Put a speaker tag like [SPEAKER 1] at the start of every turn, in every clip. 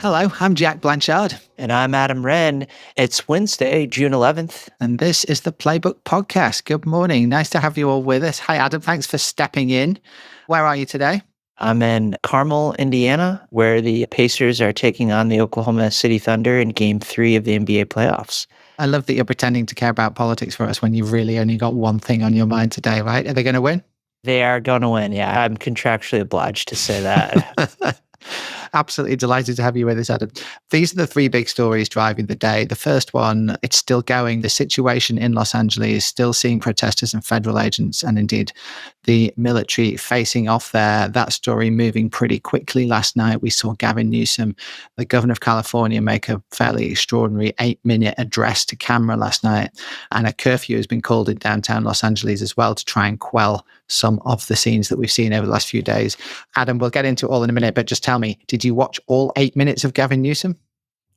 [SPEAKER 1] Hello, I'm Jack Blanchard.
[SPEAKER 2] And I'm Adam Wren. It's Wednesday, June 11th.
[SPEAKER 1] And this is the Playbook Podcast. Good morning. Nice to have you all with us. Hi, Adam. Thanks for stepping in. Where are you today?
[SPEAKER 2] I'm in Carmel, Indiana, where the Pacers are taking on the Oklahoma City Thunder in Game 3 of the NBA playoffs.
[SPEAKER 1] I love that you're pretending to care about politics for us when you've really only got one thing on your mind today, right? Are they going to win?
[SPEAKER 2] They are going to win, yeah. I'm contractually obliged to say that.
[SPEAKER 1] Absolutely delighted to have you with us, Adam. These are the three big stories driving the day. The first one, it's still going. The situation in Los Angeles is still seeing protesters and federal agents and indeed the military facing off there. That story moving pretty quickly. Last night, we saw Gavin Newsom, the governor of California, make a fairly extraordinary 8-minute address to camera last night. And a curfew has been called in downtown Los Angeles as well to try and quell some of the scenes that we've seen over the last few days. Adam, we'll get into it all in a minute, but just tell me, did you watch all 8 minutes of Gavin Newsom?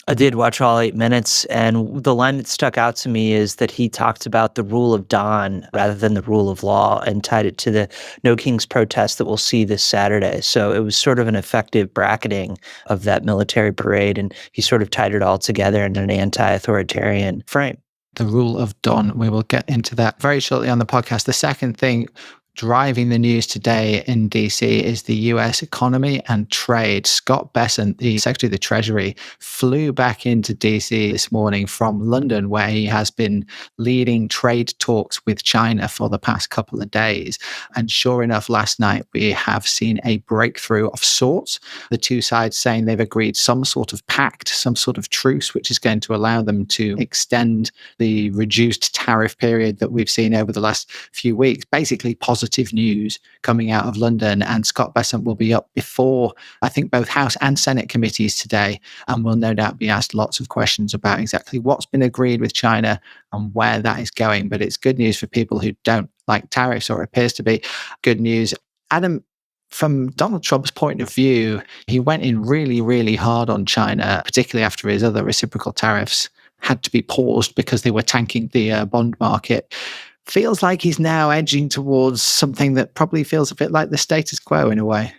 [SPEAKER 2] I did watch all 8 minutes, and the line that stuck out to me is that he talked about the rule of dawn rather than the rule of law and tied it to the No Kings protest that we'll see this Saturday. So it was sort of an effective bracketing of that military parade, and he sort of tied it all together in an anti-authoritarian frame.
[SPEAKER 1] The rule of dawn. We will get into that very shortly on the podcast. The second thing driving the news today in DC is the US economy and trade. Scott Bessent, the Secretary of the Treasury, flew back into DC this morning from London, where he has been leading trade talks with China for the past couple of days. And sure enough, last night we have seen a breakthrough of sorts. The two sides saying they've agreed some sort of pact, some sort of truce, which is going to allow them to extend the reduced tariff period that we've seen over the last few weeks. Basically, positive news coming out of London, and Scott Bessent will be up before, I think, both House and Senate committees today, and will no doubt be asked lots of questions about exactly what's been agreed with China and where that is going. But it's good news for people who don't like tariffs, or appears to be good news. Adam, from Donald Trump's point of view, he went in really, really hard on China, particularly after his other reciprocal tariffs had to be paused because they were tanking the bond market. Feels like he's now edging towards something that probably feels a bit like the status quo in a way.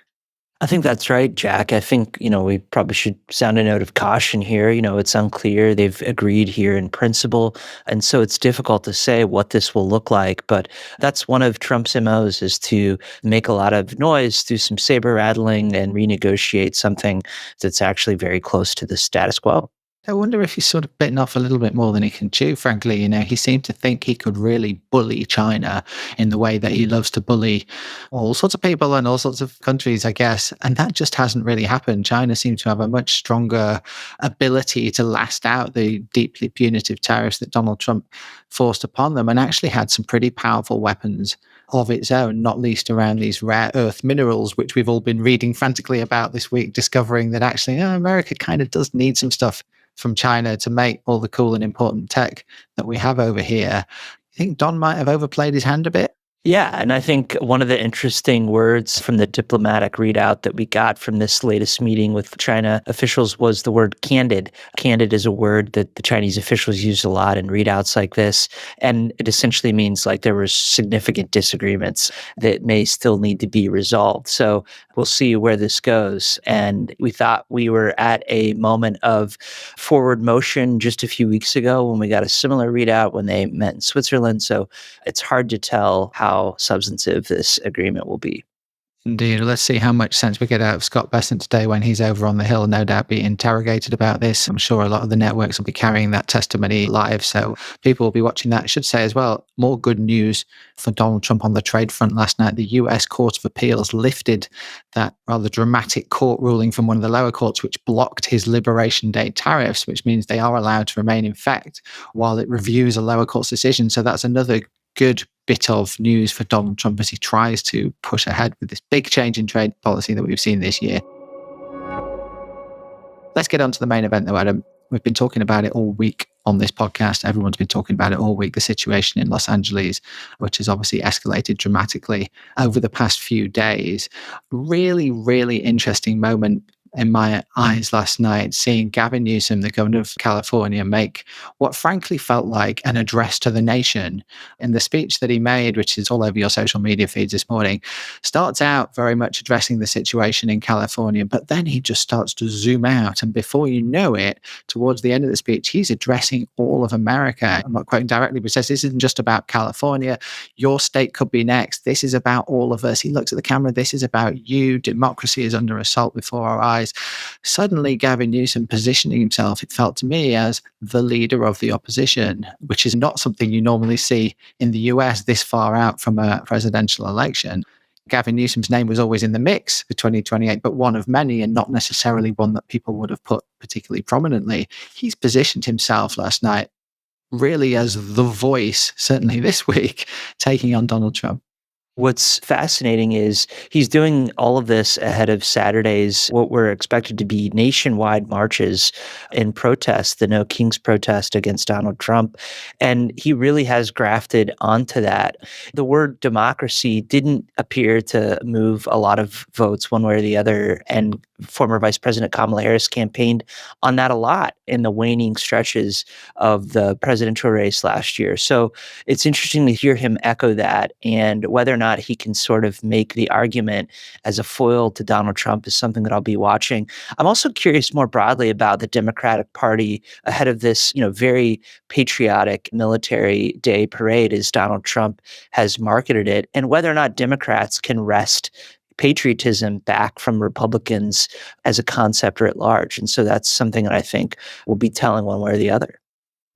[SPEAKER 2] I think that's right, Jack. I think, we probably should sound a note of caution here. It's unclear. They've agreed here in principle. And so it's difficult to say what this will look like. But that's one of Trump's MOs, is to make a lot of noise, do some saber rattling, and renegotiate something that's actually very close to the status quo.
[SPEAKER 1] I wonder if he's sort of bitten off a little bit more than he can chew, frankly. He seemed to think he could really bully China in the way that he loves to bully all sorts of people and all sorts of countries, I guess. And that just hasn't really happened. China seems to have a much stronger ability to last out the deeply punitive tariffs that Donald Trump forced upon them, and actually had some pretty powerful weapons of its own, not least around these rare earth minerals, which we've all been reading frantically about this week, discovering that actually America kind of does need some stuff from China to make all the cool and important tech that we have over here. You think Don might have overplayed his hand a bit?
[SPEAKER 2] Yeah, and I think one of the interesting words from the diplomatic readout that we got from this latest meeting with China officials was the word candid. Candid is a word that the Chinese officials use a lot in readouts like this, and it essentially means like there were significant disagreements that may still need to be resolved. So we'll see where this goes. And we thought we were at a moment of forward motion just a few weeks ago when we got a similar readout when they met in Switzerland. So it's hard to tell how substantive this agreement will be.
[SPEAKER 1] Indeed. Let's see how much sense we get out of Scott Bessent today when he's over on the Hill, no doubt be interrogated about this. I'm sure a lot of the networks will be carrying that testimony live, so people will be watching that. I should say as well, more good news for Donald Trump on the trade front last night. The US Court of Appeals lifted that rather dramatic court ruling from one of the lower courts, which blocked his Liberation Day tariffs, which means they are allowed to remain in effect while it reviews a lower court's decision. So that's another good bit of news for Donald Trump as he tries to push ahead with this big change in trade policy that we've seen this year. Let's get on to the main event though, Adam. We've been talking about it all week on this podcast. Everyone's been talking about it all week, the situation in Los Angeles, which has obviously escalated dramatically over the past few days. Really, really interesting moment in my eyes last night, seeing Gavin Newsom, the governor of California, make what frankly felt like an address to the nation. And the speech that he made, which is all over your social media feeds this morning, starts out very much addressing the situation in California, but then he just starts to zoom out. And before you know it, towards the end of the speech, he's addressing all of America. I'm not quoting directly, but says this isn't just about California. Your state could be next. This is about all of us. He looks at the camera. This is about you. Democracy is under assault before our eyes. Suddenly, Gavin Newsom positioning himself, it felt to me, as the leader of the opposition, which is not something you normally see in the US this far out from a presidential election. Gavin Newsom's name was always in the mix for 2028, but one of many, and not necessarily one that people would have put particularly prominently. He's positioned himself last night really as the voice, certainly this week, taking on Donald Trump.
[SPEAKER 2] What's fascinating is he's doing all of this ahead of Saturday's, what were expected to be nationwide marches in protest, the No Kings protest against Donald Trump. And he really has grafted onto that. The word democracy didn't appear to move a lot of votes one way or the other. And former Vice President Kamala Harris campaigned on that a lot in the waning stretches of the presidential race last year. So it's interesting to hear him echo that, and whether or not he can sort of make the argument as a foil to Donald Trump is something that I'll be watching. I'm also curious more broadly about the Democratic Party ahead of this, very patriotic military day parade, as Donald Trump has marketed it, and whether or not Democrats can wrest patriotism back from Republicans as a concept writ large. And so that's something that I think will be telling one way or the other.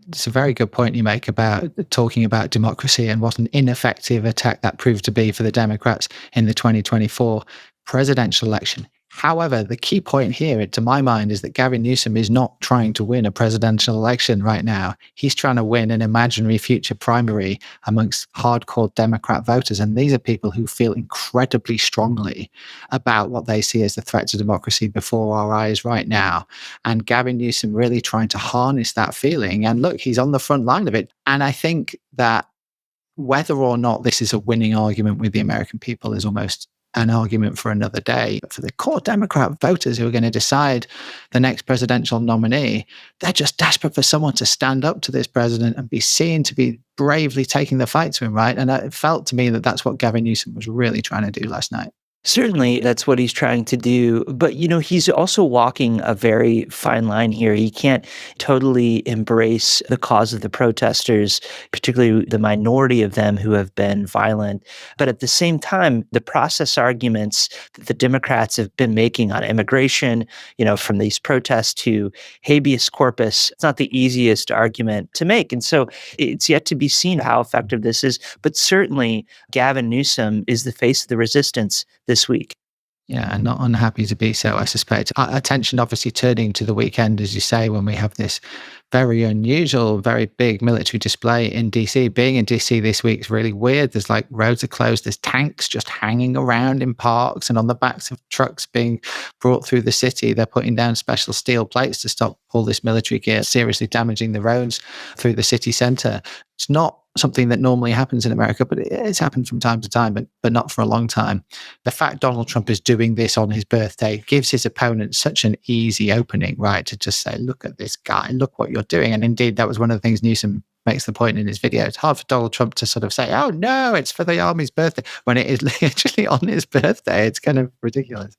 [SPEAKER 1] It's a very good point you make about talking about democracy and what an ineffective attack that proved to be for the Democrats in the 2024 presidential election. However, the key point here, to my mind, is that Gavin Newsom is not trying to win a presidential election right now. He's trying to win an imaginary future primary amongst hardcore Democrat voters. And these are people who feel incredibly strongly about what they see as the threat to democracy before our eyes right now. And Gavin Newsom really trying to harness that feeling. And look, he's on the front line of it. And I think that whether or not this is a winning argument with the American people is almost an argument for another day. But for the core Democrat voters who are going to decide the next presidential nominee, they're just desperate for someone to stand up to this president and be seen to be bravely taking the fight to him, right? And it felt to me that that's what Gavin Newsom was really trying to do last night.
[SPEAKER 2] Certainly, that's what he's trying to do. But, he's also walking a very fine line here. He can't totally embrace the cause of the protesters, particularly the minority of them who have been violent. But at the same time, the process arguments that the Democrats have been making on immigration, from these protests to habeas corpus, it's not the easiest argument to make. And so it's yet to be seen how effective this is. But certainly, Gavin Newsom is the face of the resistance this week.
[SPEAKER 1] Yeah, and not unhappy to be so, I suspect. Attention obviously turning to the weekend, as you say, when we have this very unusual, very big military display in DC. Being in DC this week is really weird. There's roads are closed. There's tanks just hanging around in parks and on the backs of trucks being brought through the city. They're putting down special steel plates to stop all this military gear seriously damaging the roads through the city center. It's not something that normally happens in America, but it's happened from time to time, but not for a long time. The fact Donald Trump is doing this on his birthday gives his opponent such an easy opening, right? To just say, look at this guy, look what you're doing. And indeed, that was one of the things Newsom makes the point in his video. It's hard for Donald Trump to sort of say, oh no, it's for the army's birthday, when it is literally on his birthday. It's kind of ridiculous.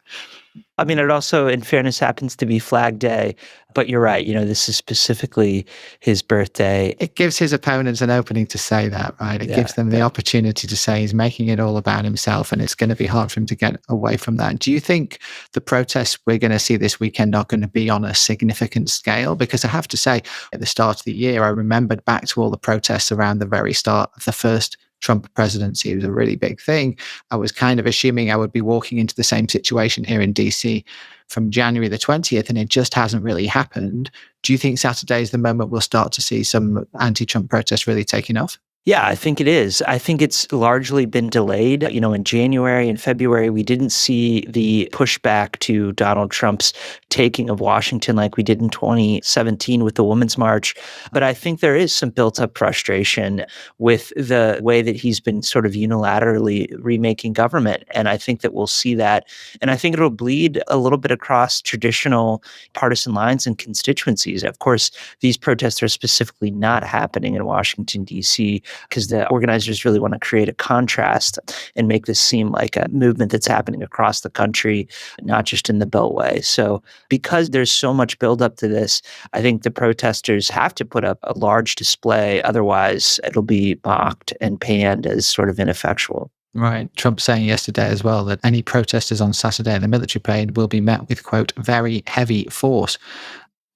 [SPEAKER 2] I mean, it also, in fairness, happens to be Flag Day, but you're right. This is specifically his birthday.
[SPEAKER 1] It gives his opponents an opening to say that, right? It gives them the opportunity to say he's making it all about himself, and it's going to be hard for him to get away from that. Do you think the protests we're going to see this weekend are going to be on a significant scale? Because I have to say, at the start of the year, I remembered back to all the protests around the very start of the first Trump presidency. It was a really big thing. I was kind of assuming I would be walking into the same situation here in DC from January the 20th, and it just hasn't really happened. Do you think Saturday is the moment we'll start to see some anti-Trump protests really taking off?
[SPEAKER 2] Yeah, I think it is. I think it's largely been delayed. In January and February, we didn't see the pushback to Donald Trump's taking of Washington like we did in 2017 with the Women's March. But I think there is some built-up frustration with the way that he's been sort of unilaterally remaking government. And I think that we'll see that. And I think it'll bleed a little bit across traditional partisan lines and constituencies. Of course, these protests are specifically not happening in Washington, D.C., because the organizers really want to create a contrast and make this seem like a movement that's happening across the country, not just in the Beltway. So because there's so much buildup to this, I think the protesters have to put up a large display. Otherwise, it'll be mocked and panned as sort of ineffectual.
[SPEAKER 1] Right. Trump saying yesterday as well that any protesters on Saturday in the military parade will be met with, quote, very heavy force.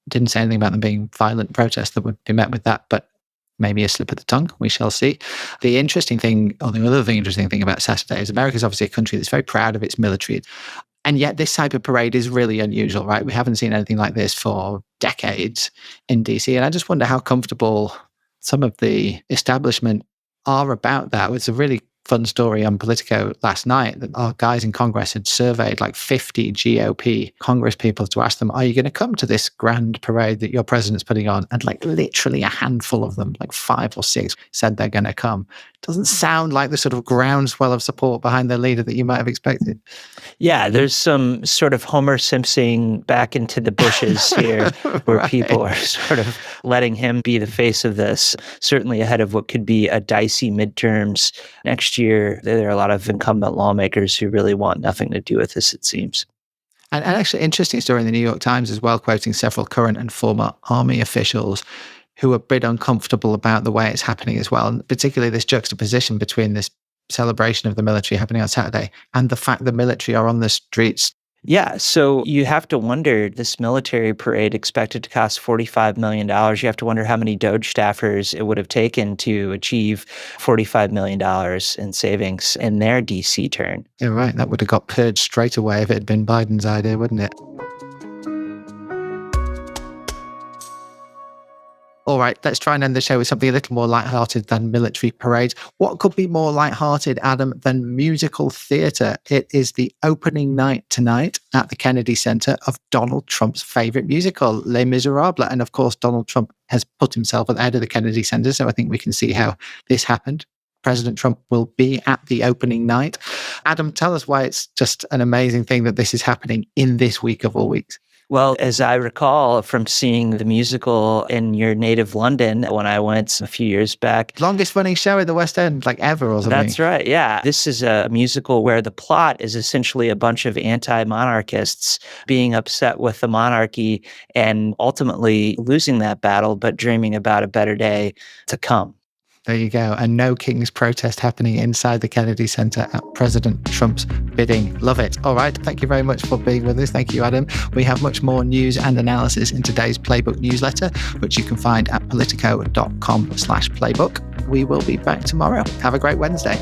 [SPEAKER 1] Didn't say anything about them being violent protests that would be met with that, but maybe a slip of the tongue. We shall see. The interesting thing, or the other interesting thing about Saturday is America is obviously a country that's very proud of its military. And yet this type of parade is really unusual, right? We haven't seen anything like this for decades in DC. And I just wonder how comfortable some of the establishment are about that. It's a really fun story on Politico last night that our guys in Congress had surveyed like 50 GOP Congress people to ask them, are you going to come to this grand parade that your president's putting on? And like literally a handful of them, like 5 or 6, said they're going to come. Doesn't sound like the sort of groundswell of support behind their leader that you might have expected.
[SPEAKER 2] Yeah, there's some sort of Homer Simpson back into the bushes here where
[SPEAKER 1] Right.
[SPEAKER 2] people are sort of letting him be the face of this, certainly ahead of what could be a dicey midterms next year. There are a lot of incumbent lawmakers who really want nothing to do with this, it seems.
[SPEAKER 1] And actually, interesting story in the New York Times as well, quoting several current and former army officials who are a bit uncomfortable about the way it's happening as well, and particularly this juxtaposition between this celebration of the military happening on Saturday and the fact the military are on the streets.
[SPEAKER 2] Yeah, so you have to wonder, this military parade expected to cost $45 million. You have to wonder how many Doge staffers it would have taken to achieve $45 million in savings in their DC turn.
[SPEAKER 1] Yeah, right. That would have got purged straight away if it had been Biden's idea, wouldn't it? All right, let's try and end the show with something a little more lighthearted than military parades. What could be more lighthearted, Adam, than musical theatre? It is the opening night tonight at the Kennedy Center of Donald Trump's favorite musical, Les Miserables. And of course, Donald Trump has put himself at the head of the Kennedy Center, so I think we can see how this happened. President Trump will be at the opening night. Adam, tell us why it's just an amazing thing that this is happening in this week of all weeks.
[SPEAKER 2] Well, as I recall from seeing the musical in your native London when I went a few years back.
[SPEAKER 1] Longest running show at the West End, like ever or something.
[SPEAKER 2] That's right, yeah. This is a musical where the plot is essentially a bunch of anti-monarchists being upset with the monarchy and ultimately losing that battle, but dreaming about a better day to come.
[SPEAKER 1] There you go. And no King's protest happening inside the Kennedy Center at President Trump's bidding. Love it. All right. Thank you very much for being with us. Thank you, Adam. We have much more news and analysis in today's Playbook newsletter, which you can find at politico.com/playbook. We will be back tomorrow. Have a great Wednesday.